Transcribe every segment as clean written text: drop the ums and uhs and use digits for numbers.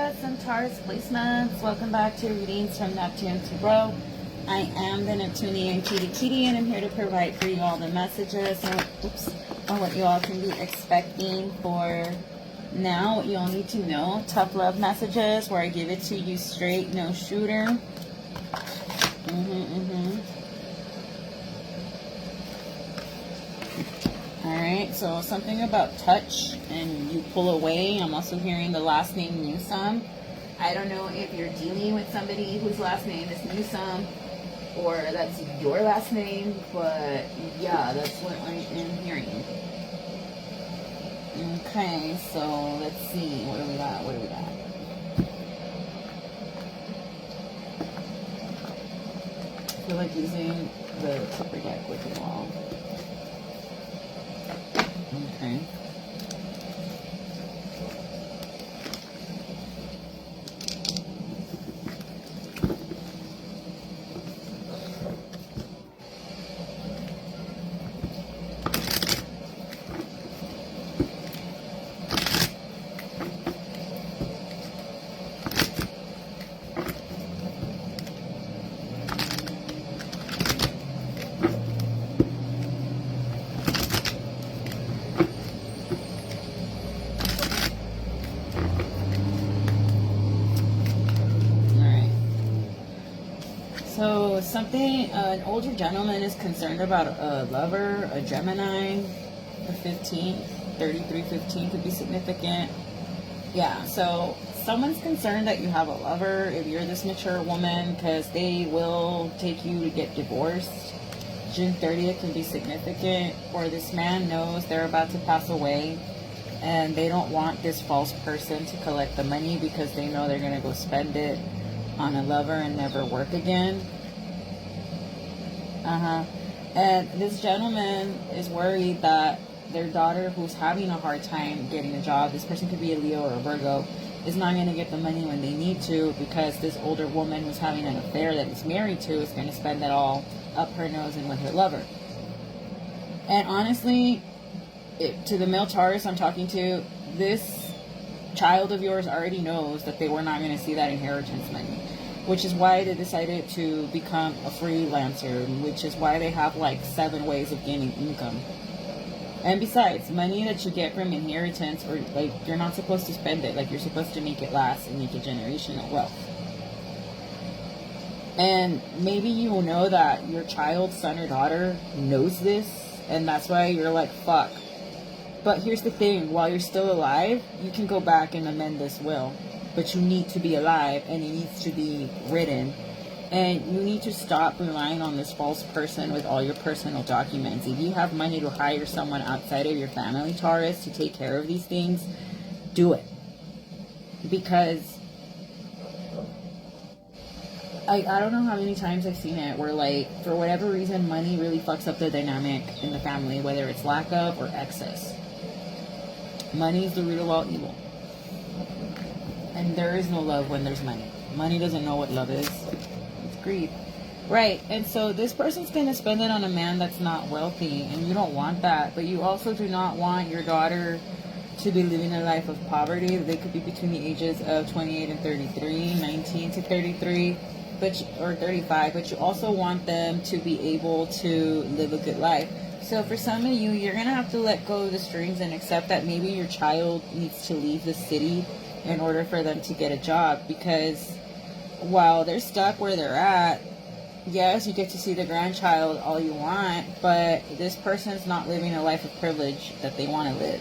Taurus and Taurus placements. Welcome back to readings from Neptune to Bro. I am the Neptunian Kitty, and I'm here to provide for you all the messages on what you all can be expecting for now, what you all need to know. Tough love messages where I give it to you straight, no shooter. Alright, so something about touch and you pull away. I'm also hearing the last name Newsome. I don't know if you're dealing with somebody whose last name is Newsome or that's your last name, but yeah, that's what I am hearing. Okay, so let's see. What do we got? I feel like using the upper deck with you all. Okay. So an older gentleman is concerned about a lover, a Gemini, the 15th, 3315 could be significant. Yeah, so someone's concerned that you have a lover if you're this mature woman, because they will take you to get divorced. June 30th can be significant, or this man knows they're about to pass away and they don't want this false person to collect the money because they know they're going to go spend it on a lover and never work again. And this gentleman is worried that their daughter, who's having a hard time getting a job, this person could be a Leo or a Virgo, is not going to get the money when they need to, because this older woman who's having an affair that he's married to is going to spend it all up her nose and with her lover. And honestly, to the male Taurus I'm talking to, this child of yours already knows that they were not going to see that inheritance money, which is why they decided to become a freelancer, which is why they have like 7 ways of gaining income. And besides, money that you get from inheritance, or like, you're not supposed to spend it, like you're supposed to make it last and make it generational wealth. And maybe you will know that your child, son or daughter, knows this, and that's why you're like, fuck. But here's the thing, while you're still alive, you can go back and amend this will. But you need to be alive, and it needs to be written. And you need to stop relying on this false person with all your personal documents. If you have money to hire someone outside of your family, Taurus, to take care of these things, do it. Because I don't know how many times I've seen it where, like, for whatever reason, money really fucks up the dynamic in the family, whether it's lack of or excess. Money is the root of all evil. And there is no love when there's money. Money doesn't know what love is. It's greed. Right. And so this person's going to spend it on a man that's not wealthy. And you don't want that. But you also do not want your daughter to be living a life of poverty. They could be between the ages of 28 and 33, 19 to 33, or 35. But you also want them to be able to live a good life. So for some of you, you're going to have to let go of the strings and accept that maybe your child needs to leave the city in order for them to get a job, because while they're stuck where they're at, yes, you get to see the grandchild all you want, but this person's not living a life of privilege that they want to live.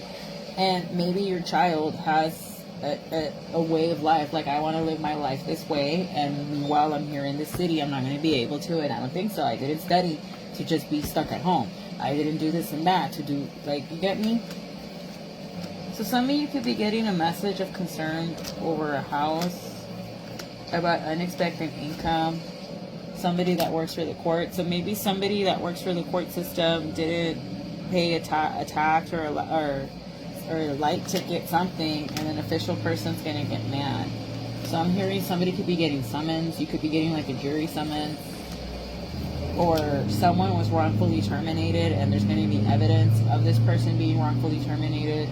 And maybe your child has a way of life, like, I want to live my life this way, and while I'm here in this city, I'm not going to be able to, and I don't think so. I didn't study to just be stuck at home. I didn't do this and that to do, like, you get me? So some of you could be getting a message of concern over a house, about unexpected income, somebody that works for the court. So maybe somebody that works for the court system didn't pay a tax or a light ticket, something, and an official person's going to get mad. So I'm hearing somebody could be getting summons. You could be getting like a jury summons. Or someone was wrongfully terminated and there's going to be evidence of this person being wrongfully terminated.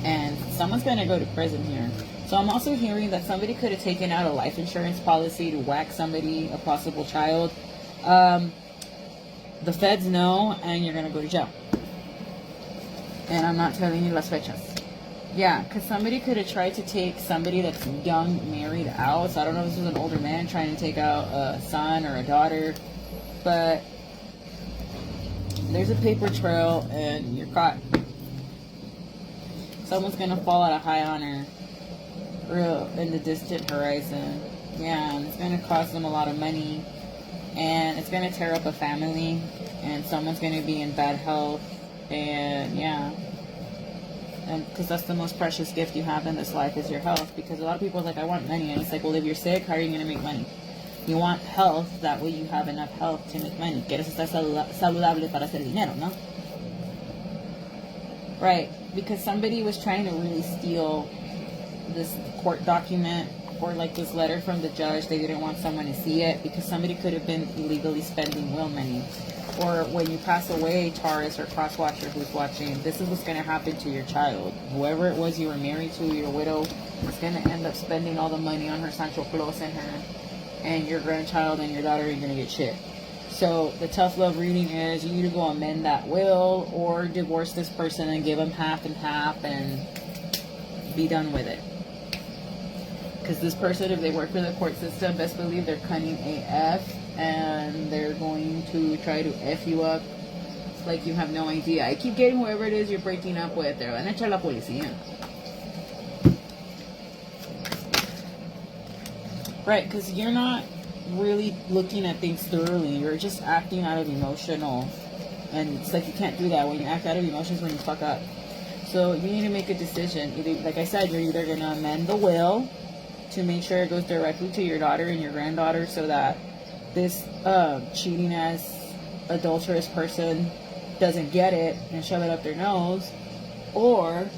And someone's going to go to prison here. So I'm also hearing that somebody could have taken out a life insurance policy to whack somebody, a possible child. The feds know, and you're going to go to jail. And I'm not telling you las fechas. Yeah, because somebody could have tried to take somebody that's young, married out. So I don't know if this was an older man trying to take out a son or a daughter. But there's a paper trail, and you're caught. Someone's going to fall out of high honor real in the distant horizon. Yeah, and it's going to cost them a lot of money. And it's going to tear up a family. And someone's going to be in bad health. And yeah. And because that's the most precious gift you have in this life is your health. Because a lot of people are like, I want money. And it's like, well, if you're sick, how are you going to make money? You want health. That way you have enough health to make money. Quieres estar saludable para hacer dinero, ¿no? Right. Because somebody was trying to really steal this court document or like this letter from the judge. They didn't want someone to see it because somebody could have been illegally spending will money. Or when you pass away, Taurus or cross-watcher who's watching, this is what's going to happen to your child. Whoever it was you were married to, your widow, is going to end up spending all the money on her Sancho Claus and her, and your grandchild and your daughter ain't going to get shit. So the tough love reading is you need to go amend that will or divorce this person and give them half and half and be done with it. Because this person, if they work for the court system, best believe they're cunning AF. And they're going to try to F you up like you have no idea. I keep getting whoever it is you're breaking up with. Te van a echar la policía. Right, because you're not really looking at things thoroughly. You're just acting out of emotional. And it's like you can't do that. When you act out of emotions when you fuck up. So you need to make a decision. Either, like I said, you're either going to amend the will to make sure it goes directly to your daughter and your granddaughter so that this cheating ass adulterous person doesn't get it and shove it up their nose, or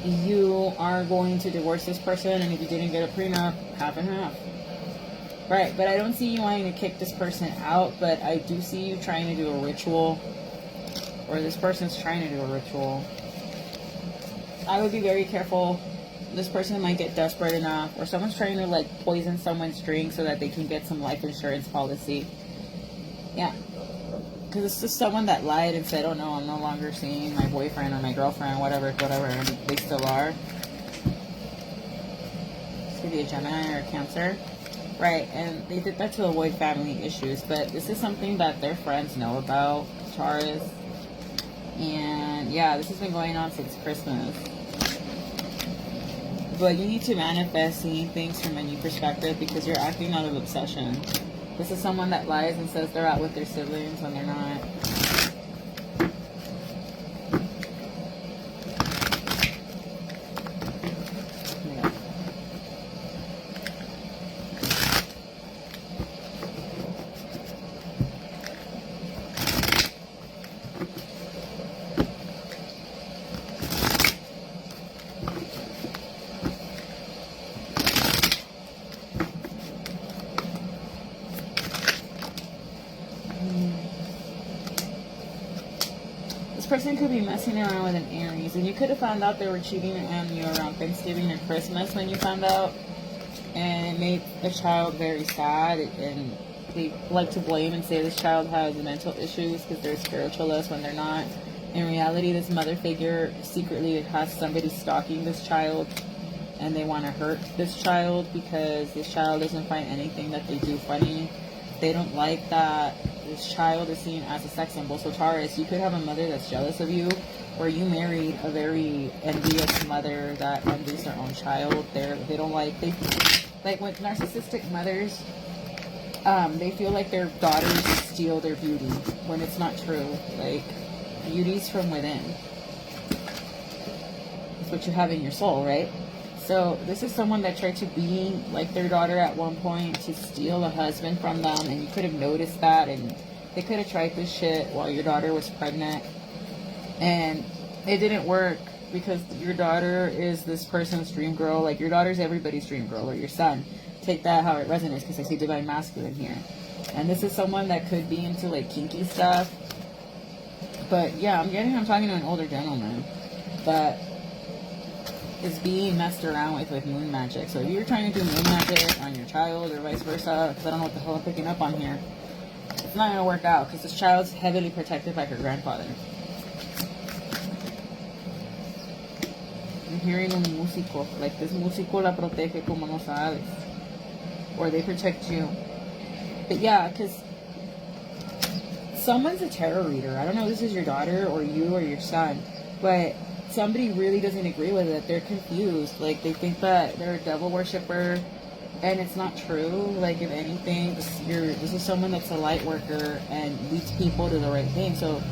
you are going to divorce this person, and if you didn't get a prenup, half and half. Right, but I don't see you wanting to kick this person out, but I do see you trying to do a ritual, or this person's trying to do a ritual. I would be very careful. This person might get desperate enough, or someone's trying to like poison someone's drink so that they can get some life insurance policy. Yeah, because it's just someone that lied and said, oh no, I'm no longer seeing my boyfriend or my girlfriend, whatever, and they still are. This could be a Gemini or a Cancer. Right, and they did that to avoid family issues, but this is something that their friends know about, Taurus. And yeah, this has been going on since Christmas. But you need to manifest seeing things from a new perspective because you're acting out of obsession. This is someone that lies and says they're out with their siblings when they're not. Person could be messing around with an Aries, and you could have found out they were cheating on you around Thanksgiving or Christmas when you found out, and it made the child very sad, and they like to blame and say this child has mental issues because they're spiritualists when they're not. In reality, this mother figure secretly has somebody stalking this child, and they want to hurt this child because this child doesn't find anything that they do funny. They don't like that this child is seen as a sex symbol. So Taurus, you could have a mother that's jealous of you, or you married a very envious mother that envies their own child. They don't like with narcissistic mothers, they feel like their daughters steal their beauty when it's not true. Like, beauty's from within. It's what you have in your soul, right? So this is someone that tried to be like their daughter at one point to steal a husband from them, and you could have noticed that, and they could have tried this shit while your daughter was pregnant, and it didn't work because your daughter is this person's dream girl. Like, your daughter's everybody's dream girl, or your son. Take that how it resonates, because I see divine masculine here. And this is someone that could be into like kinky stuff. But yeah, I'm talking to an older gentleman, but is being messed around with moon magic. So if you're trying to do moon magic on your child or vice versa, because I don't know what the hell I'm picking up on here, it's not going to work out because this child's heavily protected by her grandfather. I'm hearing un músico, like this músico la protege como no sabes, or they protect you. But yeah, because someone's a tarot reader. I don't know if this is your daughter or you or your son, but somebody really doesn't agree with it. They're confused. Like, they think that they're a devil worshiper, and it's not true. Like, if anything, this is someone that's a light worker and leads people to the right thing. So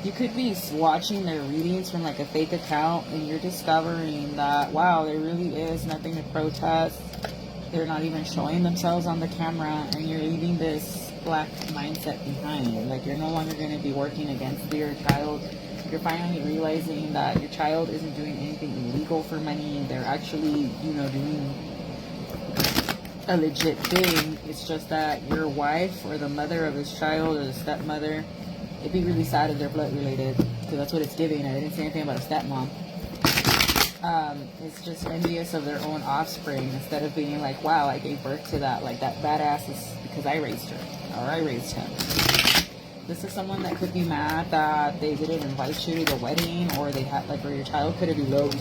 you could be watching their readings from like a fake account, and you're discovering that, wow, there really is nothing to protest. They're not even showing themselves on the camera, and you're leaving this black mindset behind. Like, you're no longer going to be working against your child. You're finally realizing that your child isn't doing anything illegal for money. They're actually, you know, doing a legit thing. It's just that your wife or the mother of this child or the stepmother, it'd be really sad if they're blood related, because that's what it's giving. I didn't say anything about a stepmom. It's just envious of their own offspring instead of being like, wow, I gave birth to that. Like, that badass is because I raised her, or I raised him. This is someone that could be mad that they didn't invite you to the wedding, or they had, like, or your child could have eloped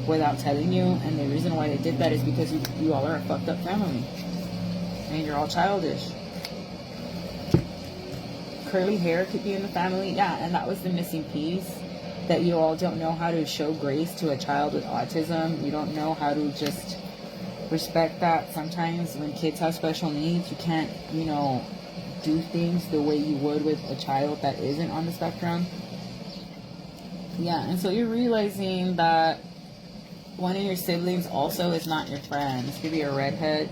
without telling you. And the reason why they did that is because you all are a fucked up family, and you're all childish. Curly hair could be in the family, yeah, and that was the missing piece. That you all don't know how to show grace to a child with autism. You don't know how to just respect that sometimes when kids have special needs, you can't, you know, do things the way you would with a child that isn't on the spectrum. Yeah, and so you're realizing that one of your siblings also is not your friend. This could be a redhead,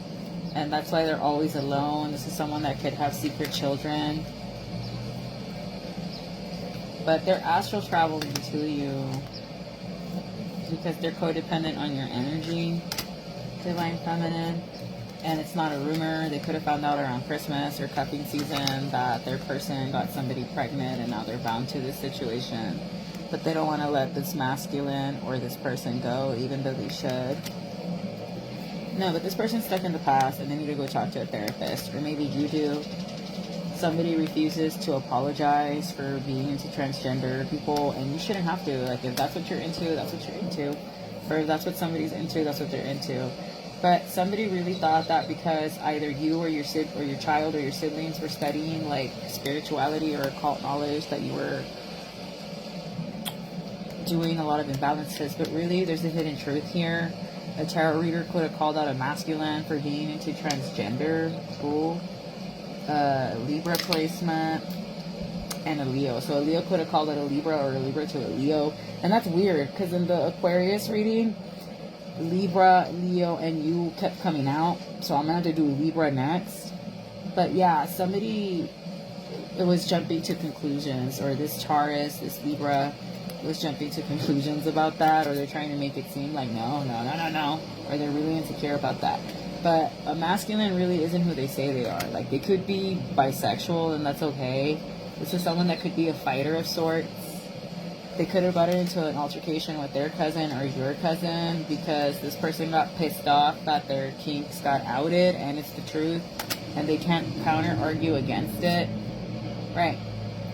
and that's why they're always alone. This is someone that could have secret children. But they're astral traveling to you because they're codependent on your energy, Divine Feminine. And it's not a rumor. They could have found out around Christmas or cuffing season that their person got somebody pregnant, and now they're bound to this situation. But they don't want to let this masculine or this person go, even though they should. No, but this person's stuck in the past, and they need to go talk to a therapist. Or maybe you do. Somebody refuses to apologize for being into transgender people, and you shouldn't have to. Like, if that's what you're into, that's what you're into. Or if that's what somebody's into, that's what they're into. But somebody really thought that because either you or your child or your siblings were studying like spirituality or occult knowledge, that you were doing a lot of imbalances. But really, there's a hidden truth here. A tarot reader could have called out a masculine for being into transgender. Cool. Libra placement, and a Leo. So a Leo could have called it a Libra, or a Libra to a Leo. And that's weird, because in the Aquarius reading, Libra, Leo, and you kept coming out. So I'm going to have to do Libra next. But yeah, somebody was jumping to conclusions, or this Taurus, this Libra was jumping to conclusions about that, or they're trying to make it seem like no, or they're really insecure about that. But a masculine really isn't who they say they are. Like, they could be bisexual, and that's okay. This is someone that could be a fighter of sorts. They could have gotten into an altercation with their cousin or your cousin because this person got pissed off that their kinks got outed, and it's the truth, and they can't counter-argue against it. Right.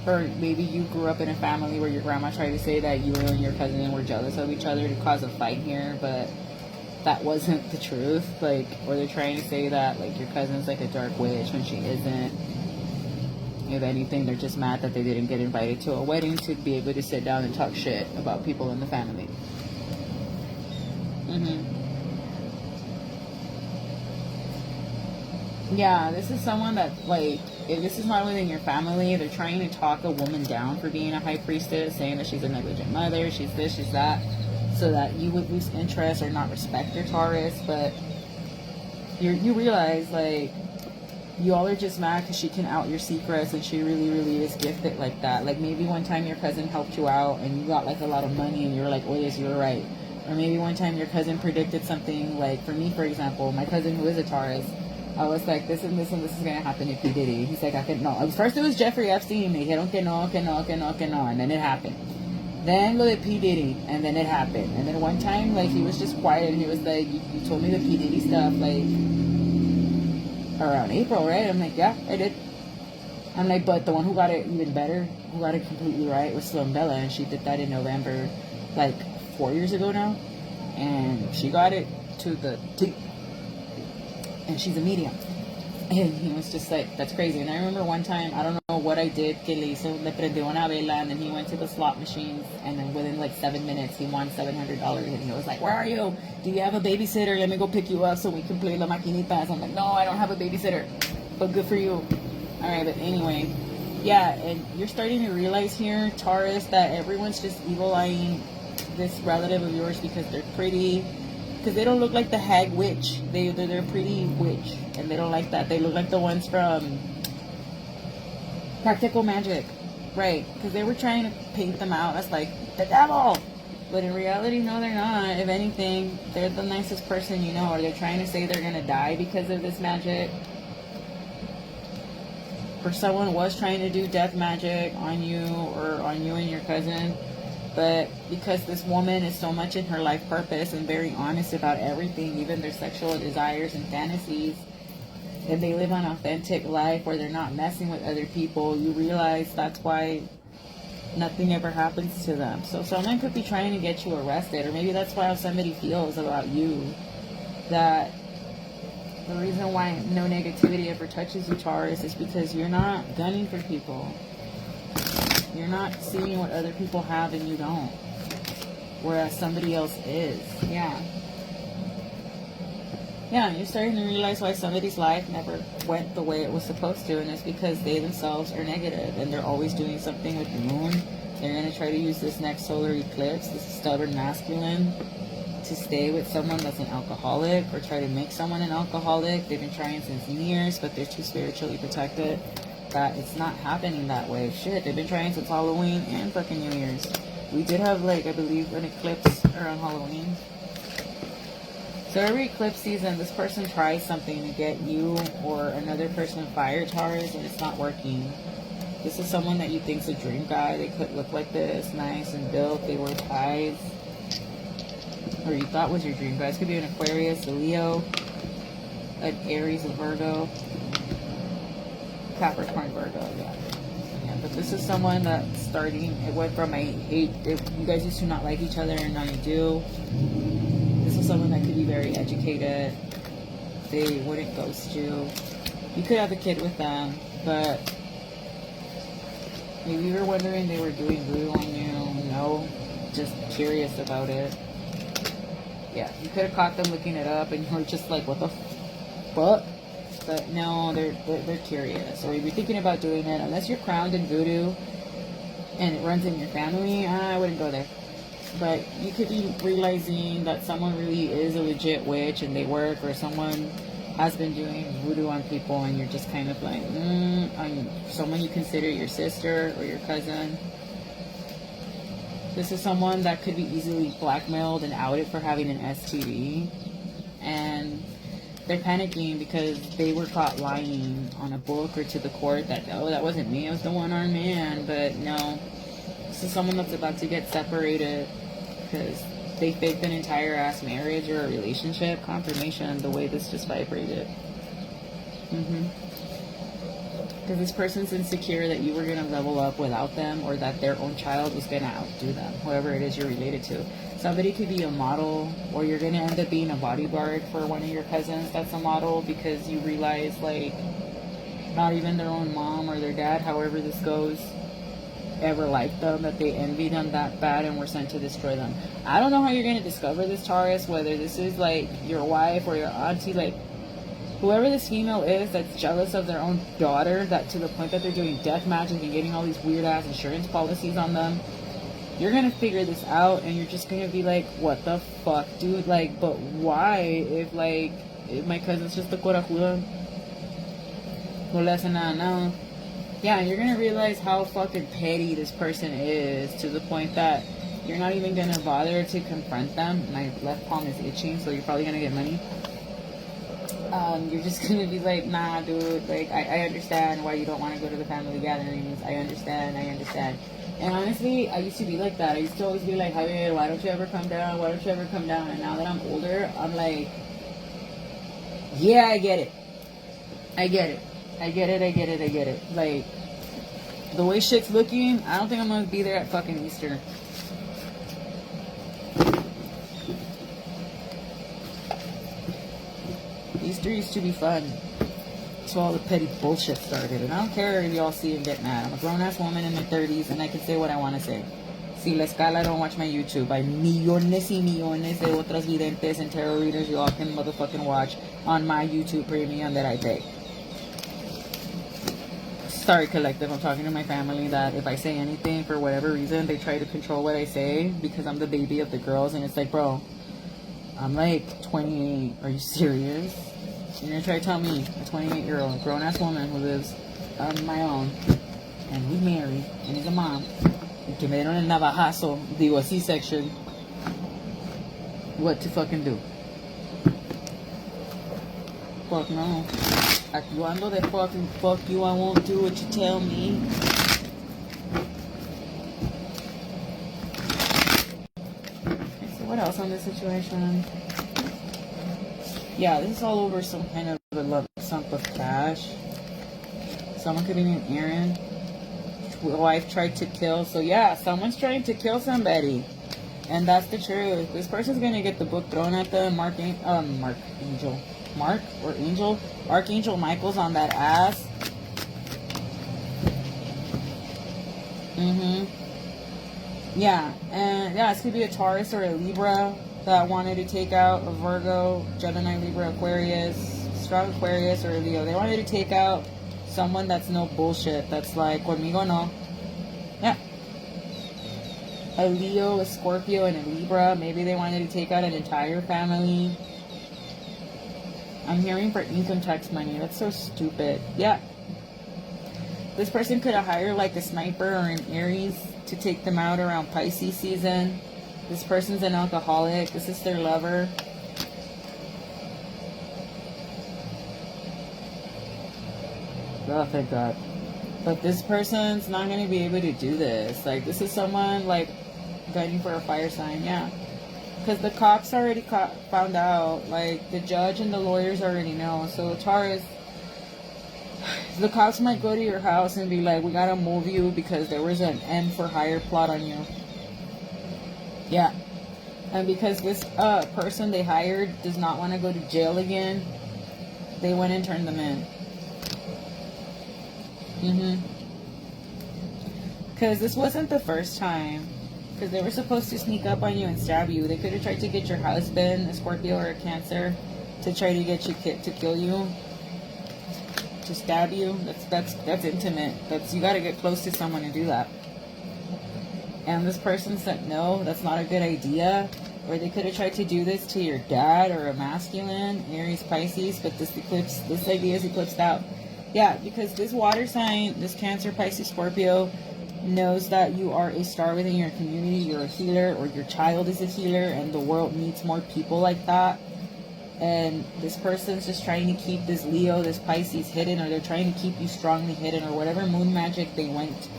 Or maybe you grew up in a family where your grandma tried to say that you and your cousin were jealous of each other to cause a fight here, but that wasn't the truth. Like, or they're trying to say that like your cousin's like a dark witch when she isn't. If anything, they're just mad that they didn't get invited to a wedding to be able to sit down and talk shit about people in the family. Yeah, this is someone that, like, if this is not within your family, they're trying to talk a woman down for being a high priestess, saying that she's a negligent mother, she's this, she's that, so that you would lose interest or not respect your Taurus. But you realize, like, you all are just mad because she can out your secrets, and she really, really is gifted like that. Like, maybe one time your cousin helped you out and you got like a lot of money and you're like, oh yes, you're right. Or maybe one time your cousin predicted something. Like, for me, for example, my cousin who is a Taurus, I was like, this and this and this is going to happen if he did it. He's like, I can no. First it was Jeffrey Epstein. Me dijeron que no, and then it happened. Then lo de P. Diddy, and then it happened. And then one time, like, he was just quiet, and he was like, you told me the P. Diddy stuff, like, around April, right? I'm like, yeah, I did. I'm like, but the one who got it even better, who got it completely right, was Slim Bella, and she did that in November, like, 4 years ago now. And she got it to the T. And she's a medium. And he was just like, that's crazy. And I remember one time, I don't know what I did, que le hizo, le prendió una vela, and then he went to the slot machines, and then within like 7 minutes, he won $700. And he was like, where are you? Do you have a babysitter? Let me go pick you up so we can play La Maquinitas. I'm like, no, I don't have a babysitter. But good for you. All right, but anyway, yeah, and you're starting to realize here, Taurus, that everyone's just evil-eyeing this relative of yours because they're pretty. Because they don't look like the hag witch. They're pretty witch. And they don't like that. They look like the ones from Practical Magic. Right. Because they were trying to paint them out as like the devil. But in reality, no, they're not. If anything, they're the nicest person you know. Or they're trying to say they're going to die because of this magic. Or someone was trying to do death magic on you or on you and your cousin. But because this woman is so much in her life purpose and very honest about everything, even their sexual desires and fantasies, and they live an authentic life where they're not messing with other people, you realize that's why nothing ever happens to them. So someone could be trying to get you arrested, or maybe that's why how somebody feels about you. That the reason why no negativity ever touches you, Taurus, is because you're not gunning for people. You're not seeing what other people have and you don't. Whereas somebody else is. Yeah. Yeah, you're starting to realize why somebody's life never went the way it was supposed to. And it's because they themselves are negative. And they're always doing something with the moon. They're going to try to use this next solar eclipse, this stubborn masculine, to stay with someone that's an alcoholic. Or try to make someone an alcoholic. They've been trying since years, but they're too spiritually protected. That it's not happening that way. Shit, they've been trying since Halloween and fucking New Year's. We did have, like, I believe an eclipse around Halloween. So every eclipse season, this person tries something to get you or another person fired, Taurus, and it's not working. This is someone that you think's a dream guy. They could look like this, nice and built. They wear ties. Or you thought was your dream guy. This could be an Aquarius, a Leo, an Aries, a Virgo. Capricorn, Virgo, yeah. But this is someone that's starting, it went from I hate, you guys used to not like each other and now you do. This is someone that could be very educated. They wouldn't ghost you. You could have a kid with them, but maybe you were wondering they were doing voodoo on you. No, just curious about it. Yeah, you could have caught them looking it up and you were just like, what the fuck? But no, they're curious. Or if you're thinking about doing it, unless you're crowned in voodoo and it runs in your family, I wouldn't go there. But you could be realizing that someone really is a legit witch and they work, or someone has been doing voodoo on people and you're just kind of like, on someone you consider your sister or your cousin. This is someone that could be easily blackmailed and outed for having an STD. And they're panicking because they were caught lying on a book or to the court that, oh, that wasn't me, I was the one-armed man. But no, this is someone that's about to get separated because they faked an entire ass marriage or a relationship. Confirmation, the way this just vibrated. Because this person's insecure that you were going to level up without them, or that their own child was going to outdo them, whoever it is you're related to. Somebody could be a model, or you're going to end up being a bodyguard for one of your cousins that's a model, because you realize, like, not even their own mom or their dad, however this goes, ever liked them, that they envy them that bad and were sent to destroy them. I don't know how you're going to discover this, Taurus, whether this is, like, your wife or your auntie, like, whoever this female is that's jealous of their own daughter, that to the point that they're doing death magic and getting all these weird-ass insurance policies on them. You're going to figure this out, and you're just going to be like, what the fuck, dude? Like, but why? If my cousin's just a corajuda, no le hace nada now. Yeah, you're going to realize how fucking petty this person is, to the point that you're not even going to bother to confront them. My left palm is itching, so you're probably going to get money. You're just going to be like, nah, dude, like, I understand why you don't want to go to the family gatherings. I understand. And honestly, I used to be like that. I used to always be like, Javier, why don't you ever come down? Why don't you ever come down? And now that I'm older, I'm like, yeah, I get it. I get it. I get it. I get it. I get it. Like, the way shit's looking, I don't think I'm gonna be there at fucking Easter. Easter used to be fun. So all the petty bullshit started. And I don't care if y'all see and get mad. I'm a grown-ass woman in my 30s and I can say what I want to say. Si la escala don't watch my YouTube. Hay millones y millones de otras videntes and tarot readers y'all can motherfucking watch on my YouTube premium that I pay. Sorry, collective. I'm talking to my family that if I say anything for whatever reason, they try to control what I say because I'm the baby of the girls. And it's like, bro, I'm like 28. Are you serious? You're gonna try to tell me, a 28-year-old grown-ass woman who lives on my own, and who's married, and is a mom, and que me dieron el navajazo, digo, a C-section, what to fucking do? Fuck no. Actuando de fucking fuck you, I won't do what you tell me. Okay, so what else on this situation? Yeah, this is all over some kind of a lump sum of cash. Someone could be named Aaron. Wife tried to kill. So yeah, someone's trying to kill somebody. And that's the truth. This person's gonna get the book thrown at them. Archangel Michael's on that ass. Yeah, and yeah, this could be a Taurus or a Libra that wanted to take out a Virgo, Gemini, Libra, Aquarius, strong Aquarius, or a Leo. They wanted to take out someone that's no bullshit. That's like, conmigo no. Yeah. A Leo, a Scorpio, and a Libra. Maybe they wanted to take out an entire family. I'm hearing for income tax money. That's so stupid. Yeah. This person could have hired like a sniper or an Aries to take them out around Pisces season. This person's an alcoholic. This is their lover. Oh, thank God. But this person's not going to be able to do this. Like, this is someone, like, gunning for a fire sign. Yeah. Because the cops already found out. Like, the judge and the lawyers already know. So, Taurus, the cops might go to your house and be like, we got to move you because there was an end for hire plot on you. Yeah. And because this person they hired does not want to go to jail again, they went and turned them in. Because this wasn't the first time. Because they were supposed to sneak up on you and stab you. They could have tried to get your husband, a Scorpio or a Cancer, to try to get you to kill you, to stab you. That's intimate. You got to get close to someone to do that. And this person said, no, that's not a good idea. Or they could have tried to do this to your dad or a masculine, Aries, Pisces, but this idea is eclipsed out. Yeah, because this water sign, this Cancer, Pisces, Scorpio, knows that you are a star within your community, you're a healer, or your child is a healer, and the world needs more people like that. And this person's just trying to keep this Leo, this Pisces hidden, or they're trying to keep you strongly hidden, or whatever moon magic they went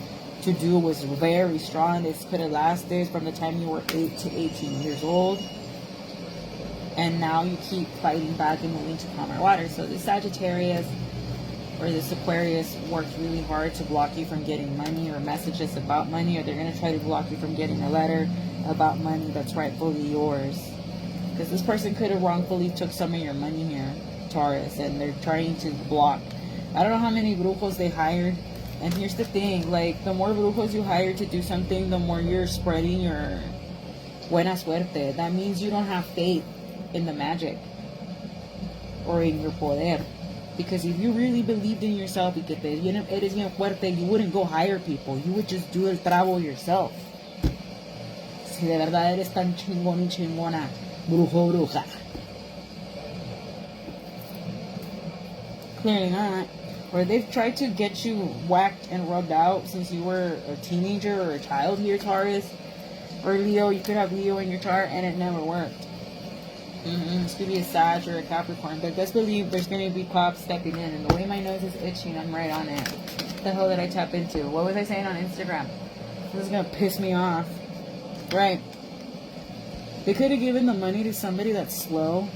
to do was very strong. This could have lasted from the time you were 8 to 18 years old, and now you keep fighting back and moving to calmer water. So this Sagittarius or this Aquarius worked really hard to block you from getting money or messages about money, or they're going to try to block you from getting a letter about money that's rightfully yours. Because this person could have wrongfully took some of your money here, Taurus, and they're trying to block. I don't know how many brujos they hired. And here's the thing, like, the more brujos you hire to do something, the more you're spreading your buena suerte. That means you don't have faith in the magic or in your poder. Because if you really believed in yourself y que eres bien fuerte, you wouldn't go hire people. You would just do el trabo yourself. Si de verdad eres tan chingón y chingona, brujo, bruja. Clearly not. Or they've tried to get you whacked and rubbed out since you were a teenager or a child here, Taurus. Or Leo, you could have Leo in your chart and it never worked. This could be a Sag or a Capricorn, but best believe there's going to be cops stepping in. And the way my nose is itching, I'm right on it. What the hell did I tap into? What was I saying on Instagram? This is gonna piss me off. Right. They could have given the money to somebody that's slow.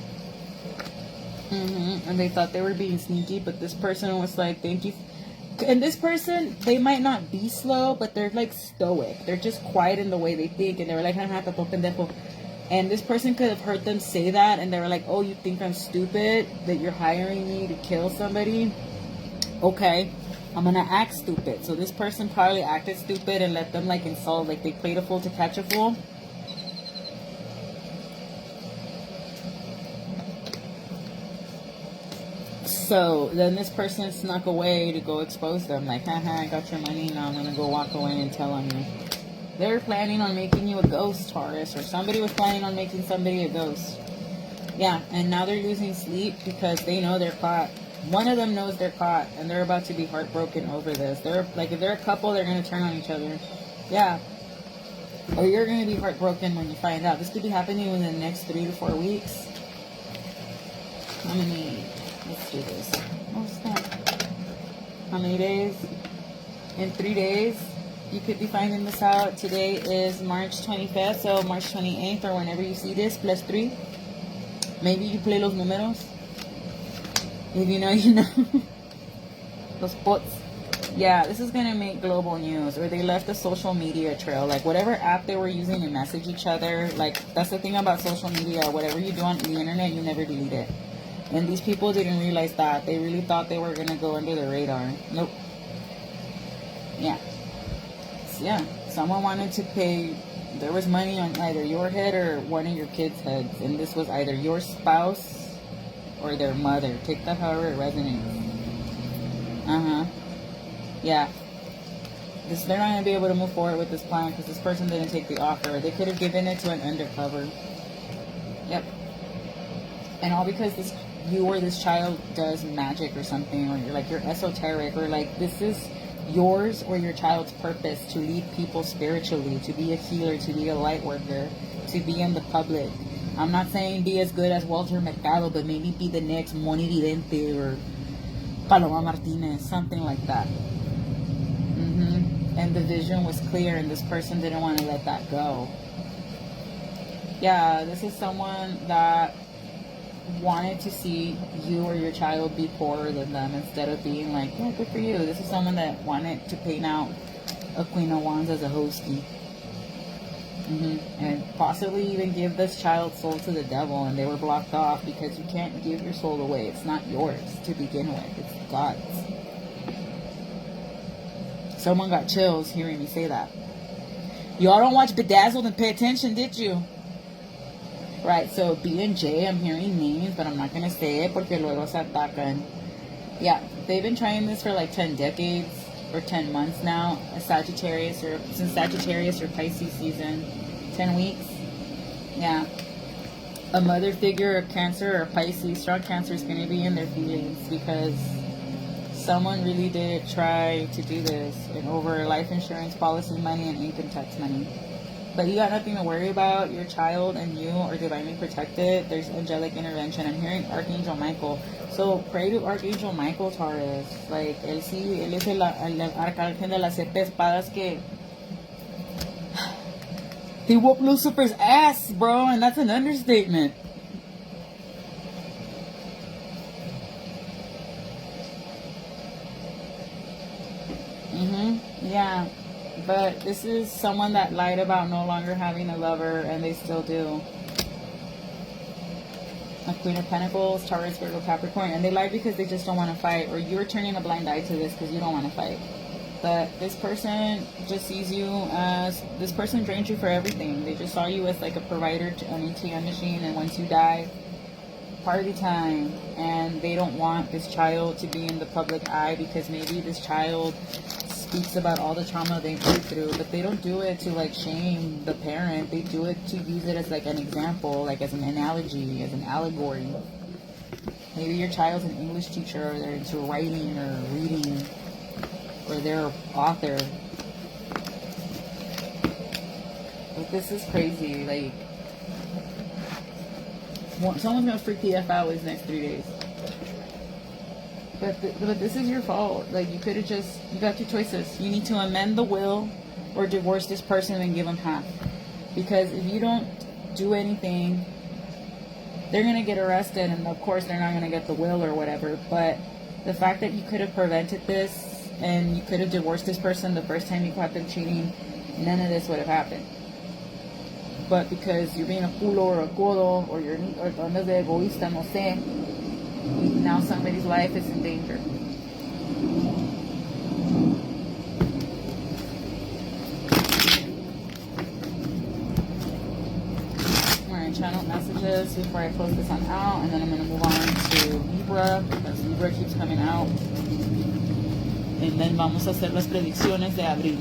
And they thought they were being sneaky, but this person was like, thank you. And this person, they might not be slow, but they're like stoic. They're just quiet in the way they think. And they were like, pendejo. And this person could have heard them say that. And they were like, oh, you think I'm stupid? That you're hiring me to kill somebody? Okay, I'm going to act stupid. So this person probably acted stupid and let them like insult. Like they played a fool to catch a fool. So then this person snuck away to go expose them. Like, haha, I got your money. Now I'm going to go walk away and tell on you. They're planning on making you a ghost, Taurus. Or somebody was planning on making somebody a ghost. Yeah, and now they're losing sleep because they know they're caught. One of them knows they're caught. And they're about to be heartbroken over this. They're like, if they're a couple, they're going to turn on each other. Yeah. Or you're going to be heartbroken when you find out. This could be happening within the next 3 to 4 weeks. How many... Let's do this. What's that? How many days? In 3 days, you could be finding this out. Today is March 25th, so March 28th, or whenever you see this, plus 3. Maybe you play los números. If you know, you know. Los pots. Yeah, this is going to make global news. Or they left a social media trail. Like, whatever app they were using to message each other. Like, that's the thing about social media. Whatever you do on the internet, you never delete it. And these people didn't realize that. They really thought they were going to go under the radar. Nope. Yeah. So, yeah. Someone wanted to pay. There was money on either your head or one of your kids' heads. And this was either your spouse or their mother. Take that however it resonates. Yeah. They're not going to be able to move forward with this plan because this person didn't take the offer. They could have given it to an undercover. Yep. And all because you or this child does magic or something, or you're esoteric, or like this is yours or your child's purpose to lead people spiritually, to be a healer, to be a light worker, to be in the public. I'm not saying be as good as Walter Mercado, but maybe be the next Moni Vidente or Paloma Martinez, something like that. And the vision was clear, and this person didn't want to let that go. Yeah, this is someone that wanted to see you or your child be poorer than them instead of being like, yeah, good for you. This is someone that wanted to paint out a Queen of Wands as a hostie. And possibly even give this child's soul to the devil, and they were blocked off because you can't give your soul away. It's not yours to begin with. It's God's. Someone got chills hearing me say that. Y'all don't watch Bedazzled and pay attention, did you? Right, so B and J, I'm hearing names, but I'm not going to say it porque luego se atacan. Yeah, they've been trying this for like 10 decades or 10 months now. Since Sagittarius or Pisces season. 10 weeks. Yeah. A mother figure, a Cancer or Pisces, strong Cancer is going to be in their feelings because someone really did try to do this and over life insurance policy money and income tax money. But you got nothing to worry about. Your child and you are divinely protected. There's angelic intervention. I'm hearing Archangel Michael. So pray to Archangel Michael, Taurus. Like, él es el arcángel de las 7 espadas que he whooped Lucifer's ass, bro. And that's an understatement. Yeah. But this is someone that lied about no longer having a lover, and they still do. A Queen of Pentacles, Taurus, Virgo, Capricorn. And they lied because they just don't want to fight. Or you're turning a blind eye to this because you don't want to fight. But this person just sees you as... This person drained you for everything. They just saw you as like a provider to an ATM machine. And once you die, party time. And they don't want this child to be in the public eye because maybe this child speaks about all the trauma they've been through, but they don't do it to like shame the parent. They do it to use it as like an example, like as an analogy, as an allegory. Maybe your child's an English teacher, or they're into writing or reading, or they're an author. But this is crazy. Like, someone's gonna freak the F out these next 3 days. But this is your fault. Like, you could have just... You got two choices. You need to amend the will or divorce this person and give them half. Because if you don't do anything, they're going to get arrested, and of course they're not going to get the will or whatever. But the fact that you could have prevented this and you could have divorced this person the first time you caught them cheating, none of this would have happened. But because you're being a culo or a codo, or you're andas de egoísta, no sé, now somebody's life is in danger. Channel messages before I close this one out, and then I'm going to move on to Libra, because Libra keeps coming out, and then vamos a hacer las predicciones de abril.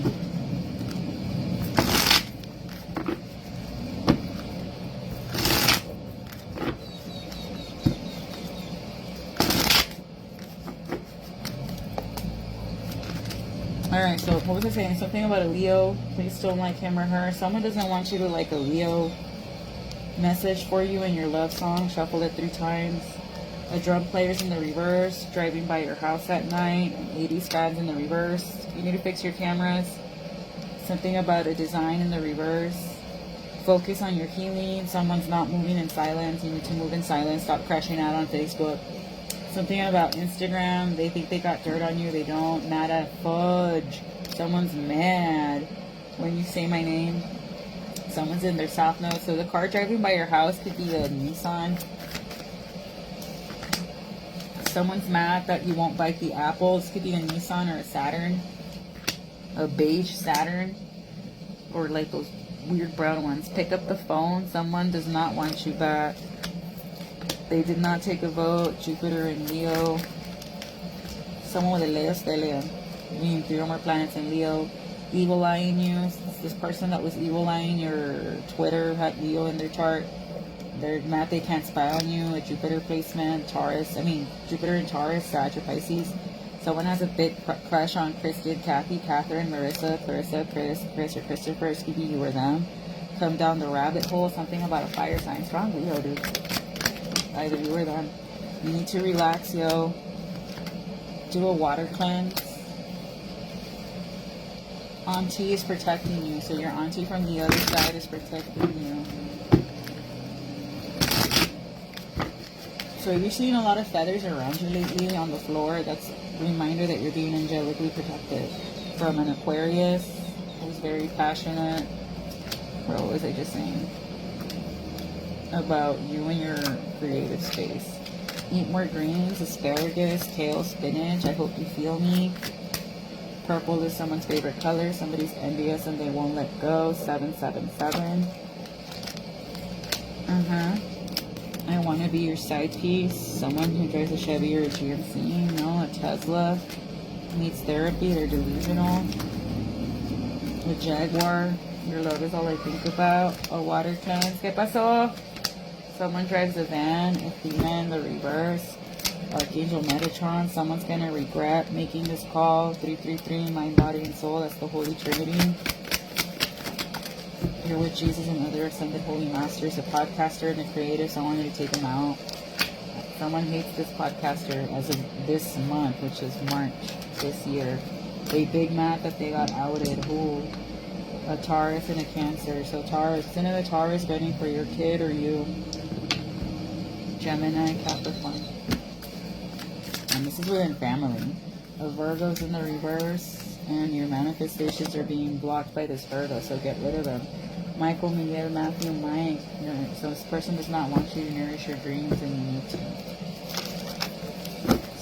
Alright, so what was I saying? Something about a Leo. Please don't like him or her. Someone doesn't want you to like a Leo message for you in your love song. Shuffle it 3 times. A drum player's in the reverse. Driving by your house at night. 80s fans in the reverse. You need to fix your cameras. Something about a design in the reverse. Focus on your healing. Someone's not moving in silence. You need to move in silence. Stop crashing out on Facebook. Something about Instagram. They think they got dirt on you. They don't. Mad at fudge. Someone's mad when you say my name. Someone's in their south node. So the car driving by your house could be a Nissan. Someone's mad that you won't bite the apple. This could be a Nissan or a Saturn. A beige Saturn. Or like those weird brown ones. Pick up the phone. Someone does not want you back. They did not take a vote. Jupiter and Leo. Someone with a Leo stellium. Meaning 3 or more planets in Leo. Evil eyeing you. This person that was evil eyeing your Twitter had Leo in their chart. They're mad they can't spy on you. A Jupiter placement, Taurus. Jupiter and Taurus, Sag or Pisces. Someone has a big crush on Kristen, Kathy, Catherine, Marissa, Clarissa, Chris, or Christopher. Excuse me, you or them. Come down the rabbit hole. Something about a fire sign. Strong Leo, dude. Either you or them. You need to relax, yo. Do a water cleanse. Auntie is protecting you, so your auntie from the other side is protecting you. So you're seeing a lot of feathers around you lately on the floor. That's a reminder that you're being angelically protected from an Aquarius who's very passionate. What was I just saying? About you and your creative space. Eat more greens, asparagus, kale, spinach. I hope you feel me. Purple is someone's favorite color. Somebody's envious and they won't let go. 777. I want to be your side piece. Someone who drives a Chevy or a GMC. No, a Tesla. Needs therapy. They're delusional. A Jaguar. Your love is all I think about. A water cleanse. ¿Qué pasó? Someone drives a van. Athena in the reverse. Archangel Metatron. Someone's going to regret making this call. 333, mind, body, and soul. That's the Holy Trinity. You're with Jesus and other ascended holy masters. A podcaster and a creative. So I wanted to take them out. Someone hates this podcaster as of this month, which is March this year. They big mad that they got outed. Who? A Taurus and a Cancer. So Taurus, is another Taurus ready for your kid or you? Gemini, Capricorn. And this is within family. A Virgo's in the reverse, and your manifestations are being blocked by this Virgo, so get rid of them. Michael, Miguel, Matthew, Mike. So this person does not want you to nourish your dreams, and you need to.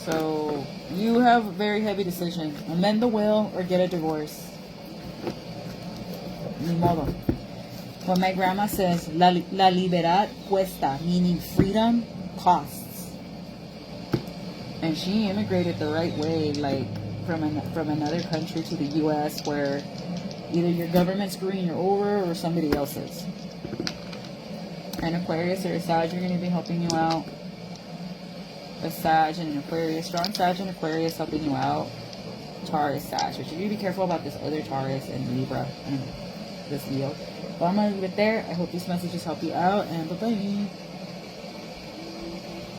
So you have a very heavy decision. Amend the will or get a divorce. Ni modo. What my grandma says, la libertad cuesta, meaning freedom costs. And she immigrated the right way, like from another country to the U.S. where either your government's screwing you over or somebody else's. An Aquarius or a Sag are going to be helping you out. A Sag and an Aquarius, strong Sag and Aquarius helping you out. Taurus, Sag, but you need to be careful about this other Taurus and Libra and this Leo. But I'm going to leave it there. I hope these messages help you out, and bye-bye.